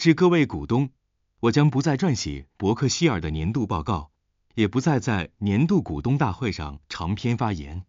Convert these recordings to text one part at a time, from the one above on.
致各位股东，我将不再撰写伯克希尔的年度报告，也不再在年度股东大会上长篇发言。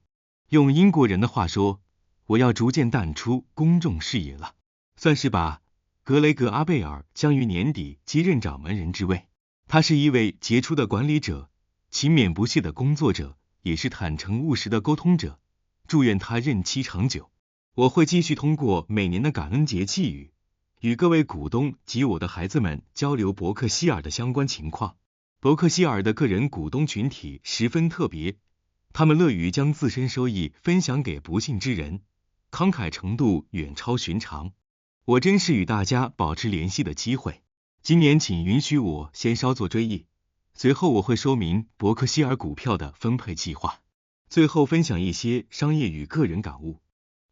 用英国人的话说，我要逐渐淡出公众视野了，算是把格雷格·阿贝尔将于年底接任掌门人之位。他是一位杰出的管理者，勤勉不懈的工作者，也是坦诚务实的沟通者。祝愿他任期长久。我会继续通过每年的感恩节寄语，与各位股东及我的孩子们交流伯克希尔的相关情况。伯克希尔的个人股东群体十分特别，他们乐于将自身收益分享给不幸之人，慷慨程度远超寻常。我珍视与大家保持联系的机会。今年请允许我先稍作追忆，随后我会说明伯克希尔股票的分配计划，最后分享一些商业与个人感悟。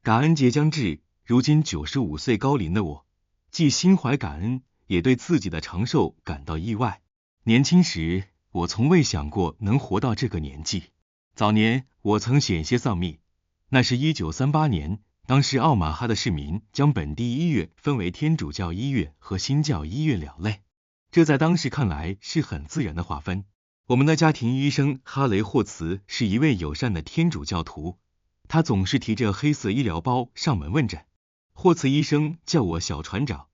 感恩节将至，如今95岁高龄的我，既心怀感恩，也对自己的长寿感到意外。年轻时，我从未想过能活到这个年纪。早年，我曾险些丧命，那是1938年，当时奥马哈的市民将本地医院分为天主教医院和新教医院两类，这在当时看来是很自然的划分。我们的家庭医生哈雷·霍茨是一位友善的天主教徒，他总是提着黑色医疗包上门问诊。霍茨医生叫我小船长，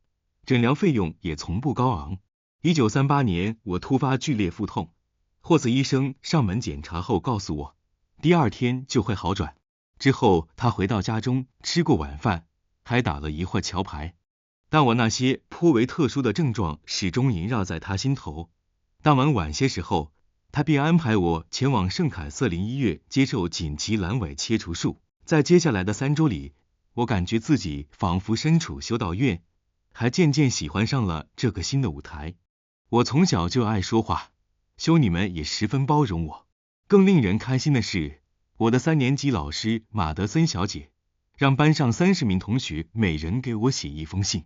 诊疗费用也从不高昂。1938年，我突发剧烈腹痛，霍茨医生上门检查后告诉我，第二天就会好转。之后他回到家中吃过晚饭，还打了一会桥牌。但我那些颇为特殊的症状始终萦绕在他心头。当晚晚些时候，他便安排我前往圣凯瑟琳医院接受紧急阑尾切除术。在接下来的3周里，我感觉自己仿佛身处修道院，还渐渐喜欢上了这个新的舞台。我从小就爱说话，修女们也十分包容我。更令人开心的是，我的3年级老师马德森小姐让班上30名同学每人给我写一封信。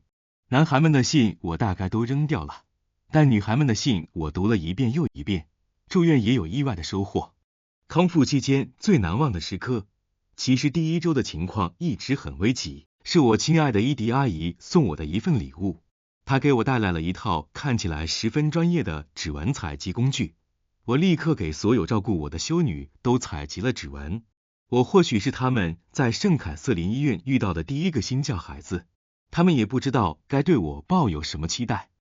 男孩们的信我大概都扔掉了，但女孩们的信我读了一遍又一遍，住院也有意外的收获。康复期间最难忘的时刻，其实第1周的情况一直很危急，是我亲爱的伊迪阿姨送我的一份礼物。她给我带来了一套看起来十分专业的指纹采集工具，我立刻给所有照顾我的修女都采集了指纹。我或许是他们在圣凯瑟琳医院遇到的第一个新教孩子，他们也不知道该对我抱有什么期待。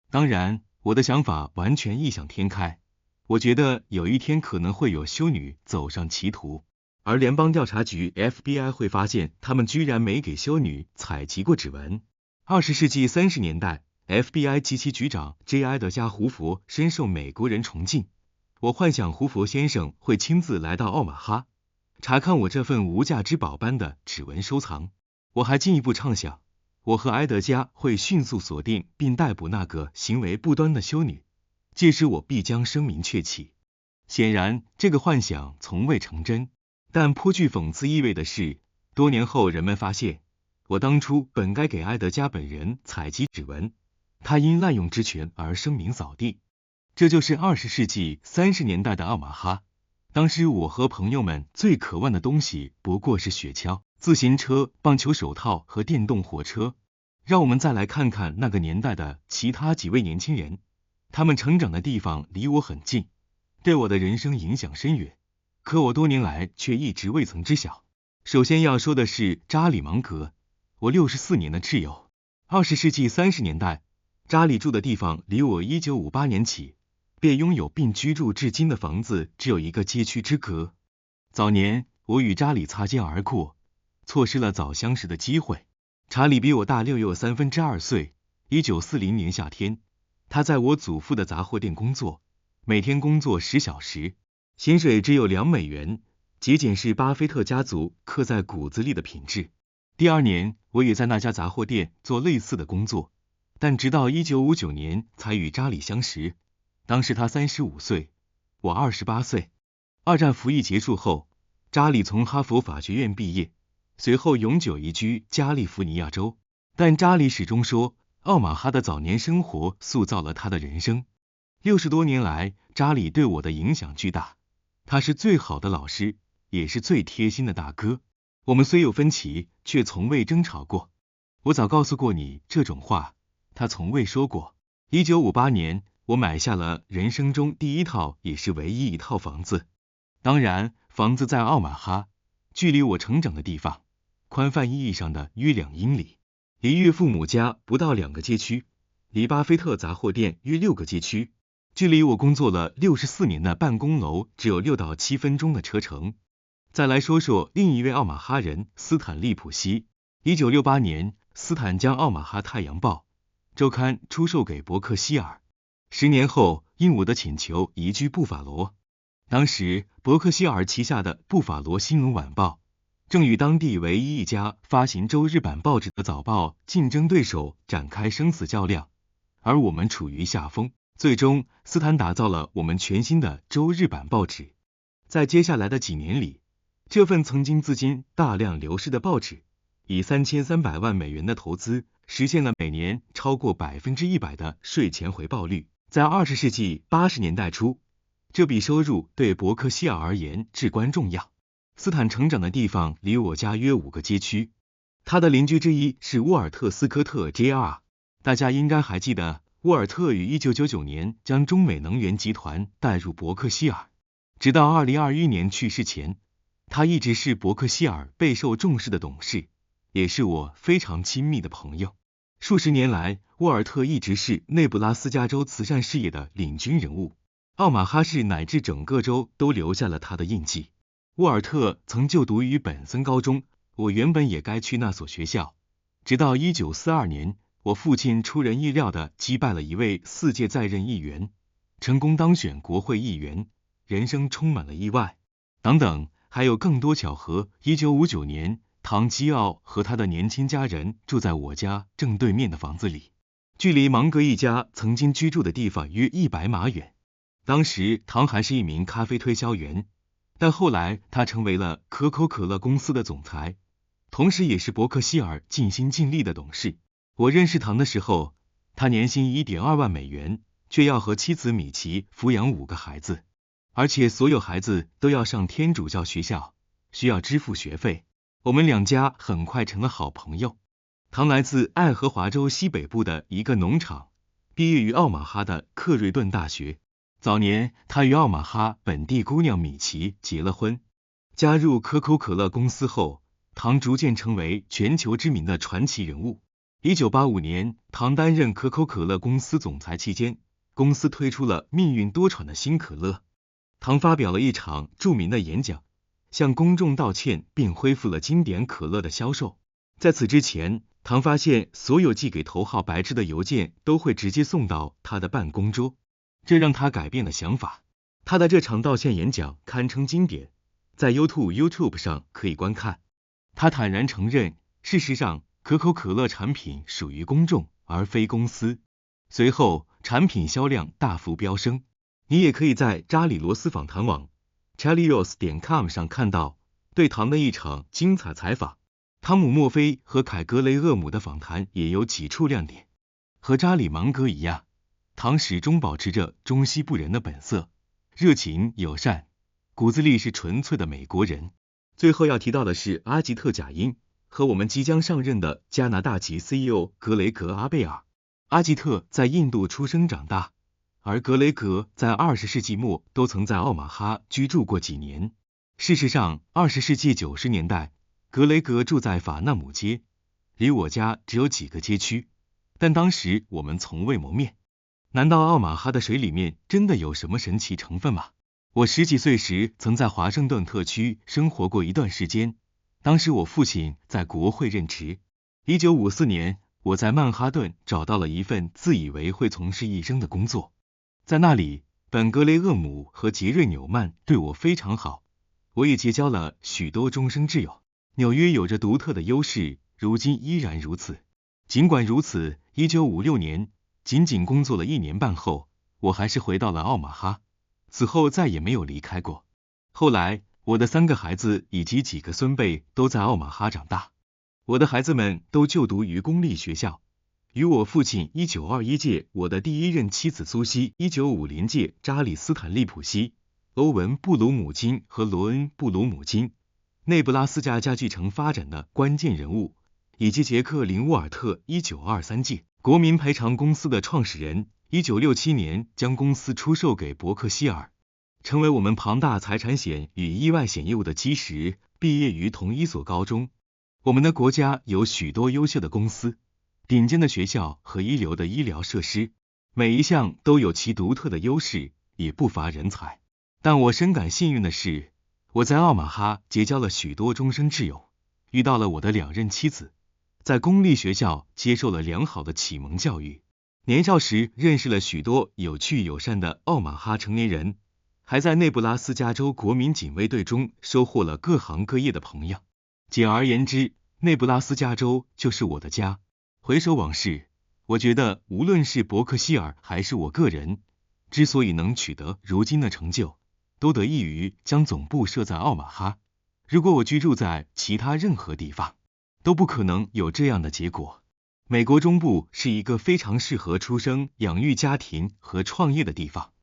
当然，我的想法完全异想天开，我觉得有一天可能会有修女走上歧途，而联邦调查局 FBI 会发现他们居然没给修女采集过指纹。20世纪30年代 FBI 及其局长 J. 埃德加·胡佛深受美国人崇敬，我幻想胡佛先生会亲自来到奥马哈，查看我这份无价之宝般的指纹收藏。我还进一步畅想，我和埃德加会迅速锁定并逮捕那个行为不端的修女，届时我必将声名鹊起。显然，这个幻想从未成真，但颇具讽刺意味的是，多年后人们发现，我当初本该给埃德加本人采集指纹，他因滥用职权而声名扫地。这就是20世纪30年代的奥马哈。当时我和朋友们最渴望的东西不过是雪橇、自行车、棒球手套和电动火车。让我们再来看看那个年代的其他几位年轻人，他们成长的地方离我很近，对我的人生影响深远，可我多年来却一直未曾知晓。首先要说的是查理·芒格，我64年的挚友。20世纪30年代，查理住的地方离我1958年起便拥有并居住至今的房子只有1个街区之隔。早年我与查理擦肩而过，错失了早相识的机会。查理比我大6又2/3岁。1940年夏天，他在我祖父的杂货店工作，每天工作10小时，薪水只有2美元，节俭是巴菲特家族刻在骨子里的品质。第2年，我也在那家杂货店做类似的工作，但直到1959年才与查理相识。当时他35岁，我28岁。2战服役结束后，查理从哈佛法学院毕业，随后永久移居加利福尼亚州。但查理始终说，奥马哈的早年生活塑造了他的人生。60多年来，查理对我的影响巨大，他是最好的老师，也是最贴心的大哥。我们虽有分歧，却从未争吵过。我早告诉过你这种话，他从未说过。1958年，我买下了人生中第一套也是唯一一套房子。当然，房子在奥马哈，距离我成长的地方，宽泛意义上的约2英里，离岳父母家不到2个街区，离巴菲特杂货店约6个街区，距离我工作了64年的办公楼只有6到7分钟的车程。再来说说另一位奥马哈人斯坦利普西。1968年，斯坦将奥马哈太阳报周刊出售给伯克希尔，10年后应我的请求移居布法罗。当时伯克希尔旗下的布法罗新闻晚报正与当地唯一一家发行周日版报纸的早报竞争对手展开生死较量，而我们处于下风。最终，斯坦打造了我们全新的周日版报纸。在接下来的几年里，这份曾经资金大量流失的报纸，以3300万美元的投资，实现了每年超过100%的税前回报率。在20世纪80年代初，这笔收入对伯克希尔而言至关重要。斯坦成长的地方离我家约5个街区，他的邻居之一是沃尔特斯科特 Jr.， 大家应该还记得，沃尔特于1999年将中美能源集团带入伯克希尔，直到2021年去世前，他一直是伯克希尔备受重视的董事，也是我非常亲密的朋友。数十年来，沃尔特一直是内布拉斯加州慈善事业的领军人物，奥马哈市乃至整个州都留下了他的印记。沃尔特曾就读于本森高中，我原本也该去那所学校，直到1942年，我父亲出人意料地击败了一位4届在任议员，成功当选国会议员，人生充满了意外。等等，还有更多巧合。1959年，唐基奥和他的年轻家人住在我家正对面的房子里，距离芒格一家曾经居住的地方约100码远。当时唐还是一名咖啡推销员，但后来他成为了可口可乐公司的总裁，同时也是伯克希尔尽心尽力的董事。我认识唐的时候，他年薪1.2万美元，却要和妻子米奇抚养5个孩子，而且所有孩子都要上天主教学校，需要支付学费。我们2家很快成了好朋友。唐来自爱荷华州西北部的一个农场，毕业于奥马哈的克瑞顿大学。早年，他与奥马哈本地姑娘米奇结了婚。加入可口可乐公司后，唐逐渐成为全球知名的传奇人物。1985年，唐担任可口可乐公司总裁期间，公司推出了命运多舛的新可乐。唐发表了一场著名的演讲，向公众道歉，并恢复了经典可乐的销售。在此之前，唐发现所有寄给头号白痴的邮件都会直接送到他的办公桌，这让他改变了想法。他的这场道歉演讲堪称经典，在 YouTube 上可以观看。他坦然承认，事实上可口可乐产品属于公众而非公司。随后，产品销量大幅飙升。你也可以在扎里罗斯访谈网 charlieross.com 上看到对唐的一场精彩采访。汤姆·墨菲和凯格雷厄姆的访谈也有几处亮点。和扎里·芒格一样，唐始终保持着中西部人的本色，热情友善，骨子里是纯粹的美国人。最后要提到的是阿吉特·贾因和我们即将上任的加拿大籍 CEO 格雷格·阿贝尔。阿吉特在印度出生长大，而格雷格在20世纪末都曾在奥马哈居住过几年。事实上，20世纪90年代，格雷格住在法纳姆街，离我家只有几个街区，但当时我们从未谋面。难道奥马哈的水里面真的有什么神奇成分吗？我10几岁时曾在华盛顿特区生活过一段时间，当时我父亲在国会任职。1954年，我在曼哈顿找到了一份自以为会从事一生的工作，在那里，本格雷厄姆和杰瑞纽曼对我非常好，我也结交了许多终生挚友。纽约有着独特的优势，如今依然如此。尽管如此，1956年，仅仅工作了1年半后，我还是回到了奥马哈，此后再也没有离开过。后来，我的3个孩子以及几个孙辈都在奥马哈长大。我的孩子们都就读于公立学校，与我父亲1921届，我的第1任妻子苏西1950届，扎里斯坦利普西、欧文布鲁姆金和罗恩布鲁姆金，内布拉斯加家具城发展的关键人物，以及杰克林沃尔特1923届。国民赔偿公司的创始人1967年将公司出售给伯克希尔，成为我们庞大财产险与意外险业务的基石。毕业于同一所高中，我们的国家有许多优秀的公司、顶尖的学校和一流的医疗设施，每一项都有其独特的优势，也不乏人才。但我深感幸运的是，我在奥马哈结交了许多终身挚友，遇到了我的2任妻子，在公立学校接受了良好的启蒙教育，年少时认识了许多有趣友善的奥马哈成年人，还在内布拉斯加州国民警卫队中收获了各行各业的朋友。简而言之，内布拉斯加州就是我的家。回首往事，我觉得无论是伯克希尔还是我个人，之所以能取得如今的成就，都得益于将总部设在奥马哈。如果我居住在其他任何地方，都不可能有这样的结果。美国中部是一个非常适合出生、养育家庭和创业的地方。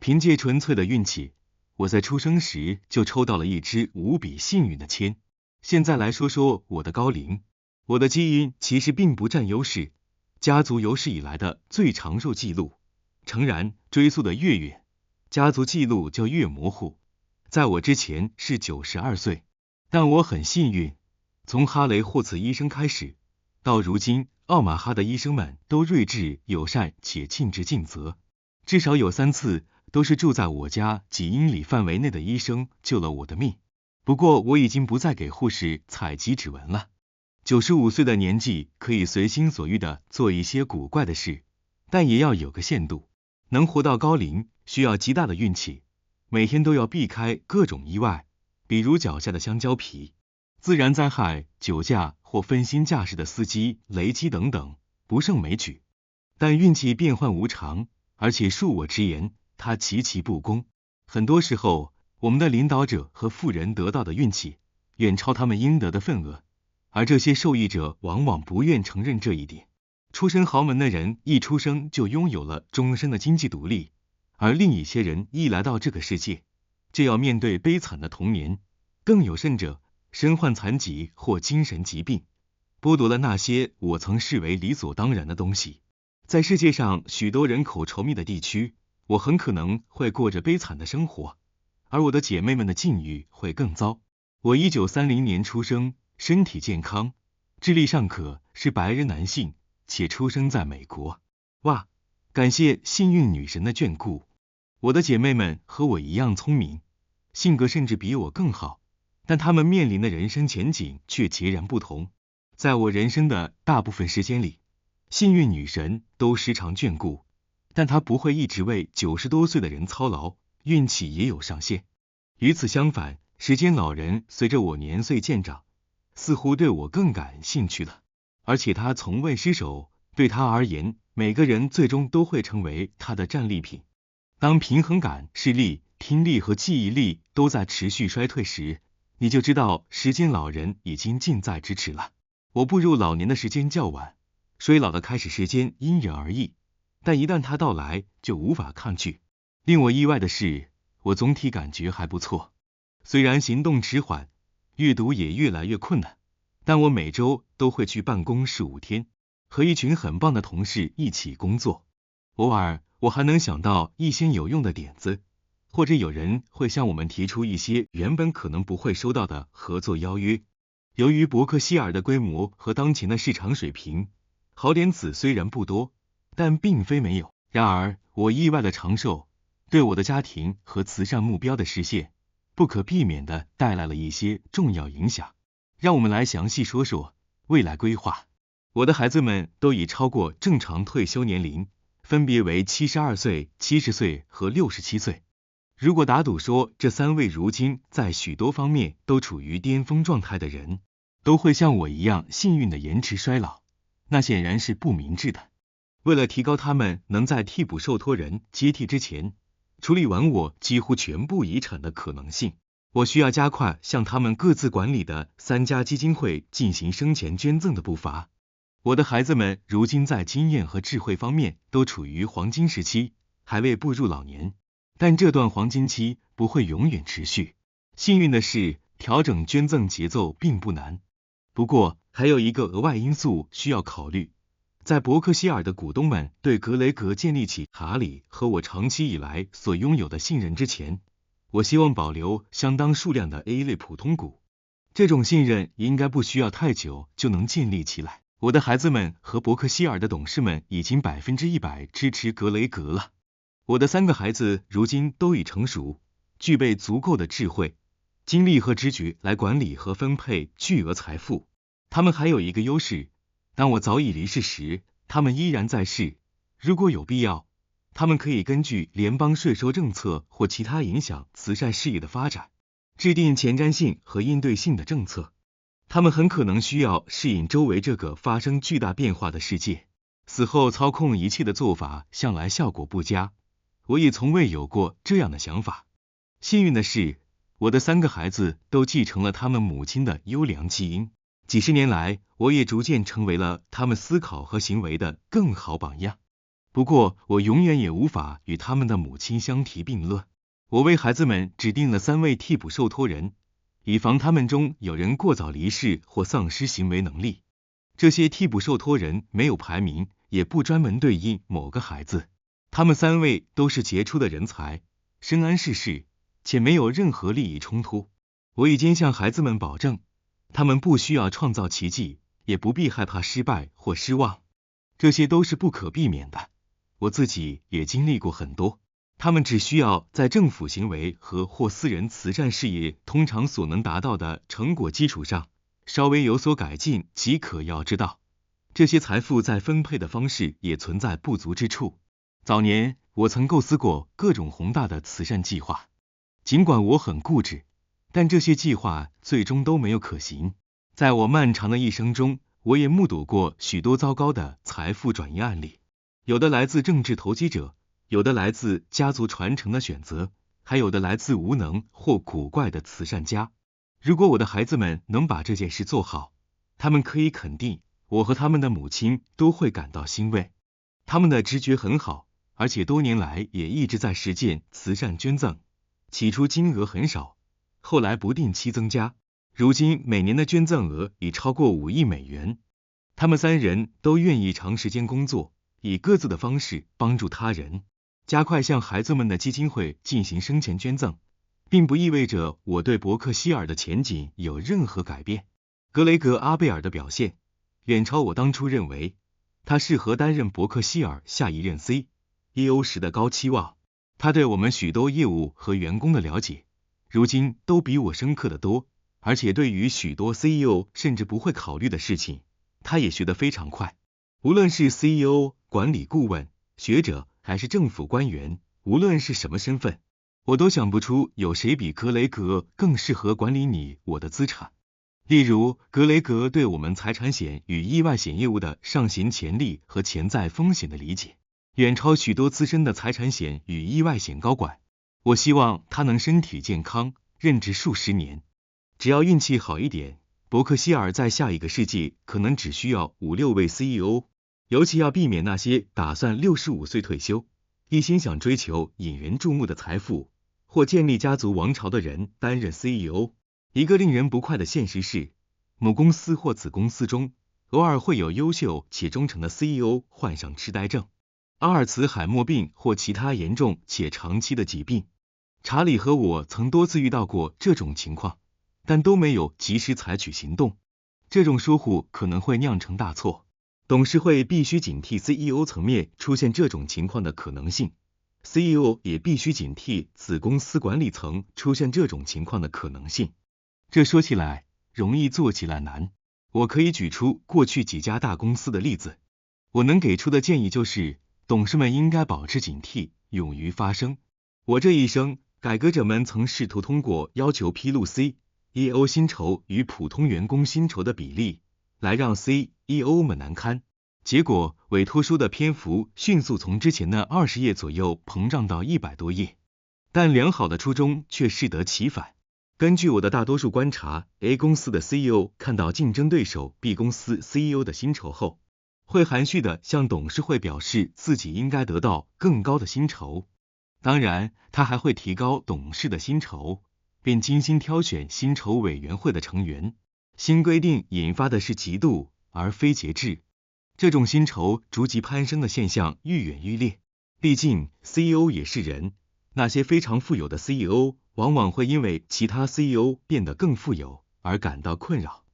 凭借纯粹的运气，我在出生时就抽到了一支无比幸运的签。现在来说说我的高龄。我的基因其实并不占优势，家族有史以来的最长寿记录，诚然追溯的越远，家族记录就越模糊。在我之前是92岁，但我很幸运，从哈雷霍茨医生开始，到如今奥马哈的医生们都睿智友善且尽职尽责，至少有3次都是住在我家几英里范围内的医生救了我的命。不过我已经不再给护士采集指纹了。95岁的年纪可以随心所欲的做一些古怪的事，但也要有个限度。能活到高龄需要极大的运气，每天都要避开各种意外，比如脚下的香蕉皮、自然灾害、酒驾或分心驾驶的司机、雷击等等，不胜枚举。但运气变幻无常，而且恕我直言，它极其不公。很多时候，我们的领导者和富人得到的运气，远超他们应得的份额。而这些受益者往往不愿承认这一点。出身豪门的人一出生就拥有了终身的经济独立，而另一些人一来到这个世界，就要面对悲惨的童年，更有甚者，身患残疾或精神疾病，剥夺了那些我曾视为理所当然的东西。在世界上许多人口稠密的地区，我很可能会过着悲惨的生活，而我的姐妹们的境遇会更糟。我1930年出生，身体健康，智力尚可，是白人男性，且出生在美国。哇，感谢幸运女神的眷顾。我的姐妹们和我一样聪明，性格甚至比我更好，但她们面临的人生前景却截然不同。在我人生的大部分时间里，幸运女神都时常眷顾，但她不会一直为90多岁的人操劳，运气也有上限。与此相反，时间老人随着我年岁渐长，似乎对我更感兴趣了，而且他从未失手。对他而言，每个人最终都会成为他的战利品。当平衡感、视力、听力和记忆力都在持续衰退时，你就知道时间老人已经近在咫尺了。我步入老年的时间较晚，衰老的开始时间因人而异，但一旦它到来，就无法抗拒。令我意外的是，我总体感觉还不错，虽然行动迟缓，阅读也越来越困难，但我每周都会去办公室5天，和一群很棒的同事一起工作。偶尔我还能想到一些有用的点子，或者有人会向我们提出一些原本可能不会收到的合作邀约。由于伯克希尔的规模和当前的市场水平，好点子虽然不多，但并非没有。然而我意外的长寿，对我的家庭和慈善目标的实现，不可避免地带来了一些重要影响。让我们来详细说说未来规划。我的孩子们都已超过正常退休年龄，分别为72岁、70岁和67岁。如果打赌说这3位如今在许多方面都处于巅峰状态的人，都会像我一样幸运的延迟衰老，那显然是不明智的。为了提高他们能在替补受托人接替之前，处理完我几乎全部遗产的可能性，我需要加快向他们各自管理的3家基金会进行生前捐赠的步伐。我的孩子们如今在经验和智慧方面都处于黄金时期，还未步入老年，但这段黄金期不会永远持续。幸运的是，调整捐赠节奏并不难。不过，还有一个额外因素需要考虑。在伯克希尔的股东们对格雷格建立起查理和我长期以来所拥有的信任之前，我希望保留相当数量的 A 类普通股。这种信任应该不需要太久就能建立起来。我的孩子们和伯克希尔的董事们已经100%支持格雷格了。我的3个孩子如今都已成熟，具备足够的智慧、精力和直觉来管理和分配巨额财富。他们还有一个优势，当我早已离世时，他们依然在世。如果有必要，他们可以根据联邦税收政策或其他影响慈善事业的发展，制定前瞻性和应对性的政策。他们很可能需要适应周围这个发生巨大变化的世界。死后操控一切的做法向来效果不佳，我也从未有过这样的想法。幸运的是，我的3个孩子都继承了他们母亲的优良基因。几十年来，我也逐渐成为了他们思考和行为的更好榜样。不过，我永远也无法与他们的母亲相提并论。我为孩子们指定了3位替补受托人，以防他们中有人过早离世或丧失行为能力。这些替补受托人没有排名，也不专门对应某个孩子。他们3位都是杰出的人才，深谙世事，且没有任何利益冲突。我已经向孩子们保证，他们不需要创造奇迹，也不必害怕失败或失望。这些都是不可避免的。我自己也经历过很多。他们只需要在政府行为或私人慈善事业通常所能达到的成果基础上，稍微有所改进即可。要知道，这些财富在分配的方式也存在不足之处。早年，我曾构思过各种宏大的慈善计划，尽管我很固执，但这些计划最终都没有可行。在我漫长的一生中，我也目睹过许多糟糕的财富转移案例，有的来自政治投机者，有的来自家族传承的选择，还有的来自无能或古怪的慈善家。如果我的孩子们能把这件事做好，他们可以肯定，我和他们的母亲都会感到欣慰。他们的直觉很好，而且多年来也一直在实践慈善捐赠。起初金额很少，后来不定期增加，如今每年的捐赠额已超过5亿美元。他们3人都愿意长时间工作，以各自的方式帮助他人。加快向孩子们的基金会进行生前捐赠，并不意味着我对伯克希尔的前景有任何改变。格雷格·阿贝尔的表现远超我当初认为他适合担任伯克希尔下一任 CEO 时的高期望。他对我们许多业务和员工的了解，如今都比我深刻得多，而且对于许多 CEO 甚至不会考虑的事情，他也学得非常快。无论是 CEO、管理顾问、学者还是政府官员，无论是什么身份，我都想不出有谁比格雷格更适合管理我的资产。例如，格雷格对我们财产险与意外险业务的上行潜力和潜在风险的理解，远超许多资深的财产险与意外险高管。我希望他能身体健康，任职数十年。只要运气好一点，伯克希尔在下一个世纪可能只需要5-6位 CEO， 尤其要避免那些打算65岁退休，一心想追求引人注目的财富或建立家族王朝的人担任 CEO。 一个令人不快的现实是，母公司或子公司中偶尔会有优秀且忠诚的 CEO 患上痴呆症、阿尔茨海默病或其他严重且长期的疾病。查理和我曾多次遇到过这种情况，但都没有及时采取行动。这种疏忽可能会酿成大错。董事会必须警惕 CEO 层面出现这种情况的可能性， CEO 也必须警惕子公司管理层出现这种情况的可能性。这说起来容易，做起来难。我可以举出过去几家大公司的例子。我能给出的建议就是，董事们应该保持警惕，勇于发声。我这一生，改革者们曾试图通过要求披露 CEO 薪酬与普通员工薪酬的比例，来让 CEO 们难堪。结果，委托书的篇幅迅速从之前的20页左右膨胀到100多页。但良好的初衷却适得其反。根据我的大多数观察， A 公司的 CEO 看到竞争对手 B 公司 CEO 的薪酬后，会含蓄地向董事会表示自己应该得到更高的薪酬。当然，他还会提高董事的薪酬，并精心挑选薪酬委员会的成员。新规定引发的是嫉妒而非节制。这种薪酬逐级攀升的现象愈演愈烈。毕竟 CEO 也是人，那些非常富有的 CEO 往往会因为其他 CEO 变得更富有而感到困扰。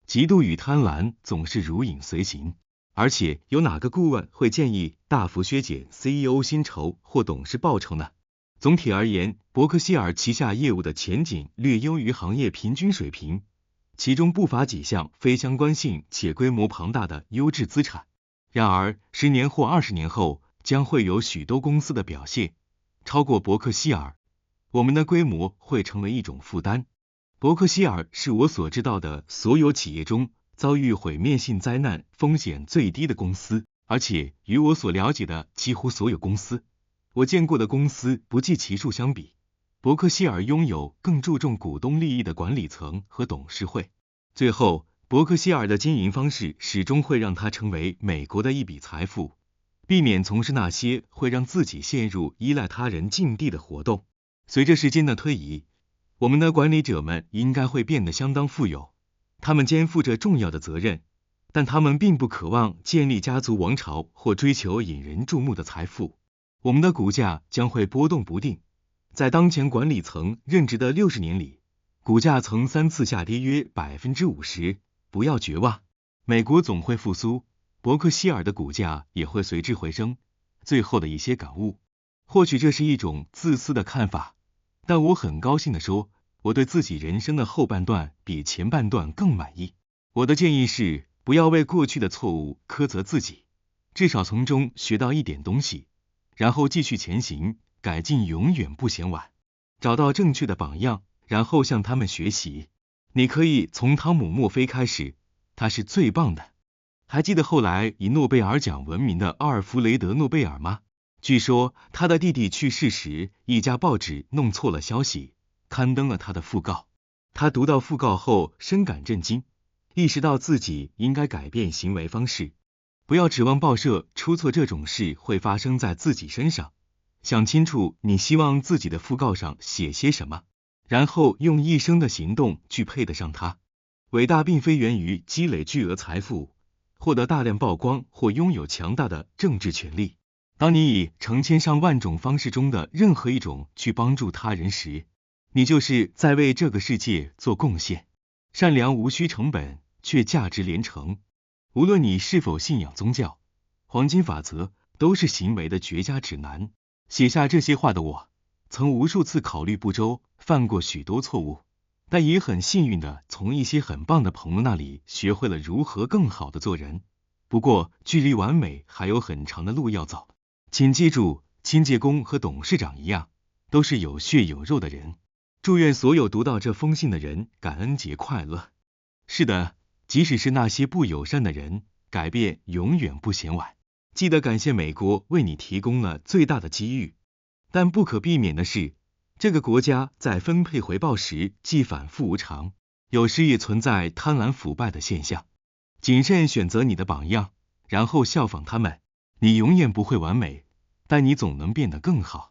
嫉妒与贪婪总是如影随形，而且有哪个顾问会建议大幅削减 CEO 薪酬或董事报酬呢？总体而言，伯克希尔旗下业务的前景略优于行业平均水平，其中不乏几项非相关性且规模庞大的优质资产。然而，10年或20年后，将会有许多公司的表现超过伯克希尔，我们的规模会成为一种负担。伯克希尔是我所知道的所有企业中遭遇毁灭性灾难风险最低的公司，而且与我所了解的几乎所有公司，我见过的公司不计其数相比，伯克希尔拥有更注重股东利益的管理层和董事会。最后，伯克希尔的经营方式始终会让它成为美国的一笔财富，避免从事那些会让自己陷入依赖他人境地的活动。随着时间的推移，我们的管理者们应该会变得相当富有，他们肩负着重要的责任，但他们并不渴望建立家族王朝或追求引人注目的财富。我们的股价将会波动不定，在当前管理层任职的60年里，股价曾3次下跌约 50%， 不要绝望，美国总会复苏，伯克希尔的股价也会随之回升。最后的一些感悟，或许这是一种自私的看法，但我很高兴地说，我对自己人生的后半段比前半段更满意。我的建议是，不要为过去的错误苛责自己，至少从中学到一点东西，然后继续前行，改进永远不嫌晚。找到正确的榜样，然后向他们学习。你可以从汤姆·墨菲开始，他是最棒的。还记得后来以诺贝尔奖闻名的奥尔弗雷德·诺贝尔吗？据说他的弟弟去世时，一家报纸弄错了消息，刊登了他的讣告。他读到讣告后深感震惊，意识到自己应该改变行为方式。不要指望报社出错这种事会发生在自己身上，想清楚你希望自己的讣告上写些什么，然后用一生的行动去配得上它。伟大并非源于积累巨额财富，获得大量曝光或拥有强大的政治权利。当你以成千上万种方式中的任何一种去帮助他人时，你就是在为这个世界做贡献。善良无需成本，却价值连城。无论你是否信仰宗教，黄金法则都是行为的绝佳指南。写下这些话的我，曾无数次考虑不周，犯过许多错误，但也很幸运的从一些很棒的朋友那里学会了如何更好的做人。不过，距离完美还有很长的路要走。请记住，清洁工和董事长一样，都是有血有肉的人。祝愿所有读到这封信的人感恩节快乐。是的，即使是那些不友善的人，改变永远不嫌晚。记得感谢美国为你提供了最大的机遇，但不可避免的是，这个国家在分配回报时既反复无常，有时也存在贪婪腐败的现象。谨慎选择你的榜样，然后效仿他们。你永远不会完美，但你总能变得更好。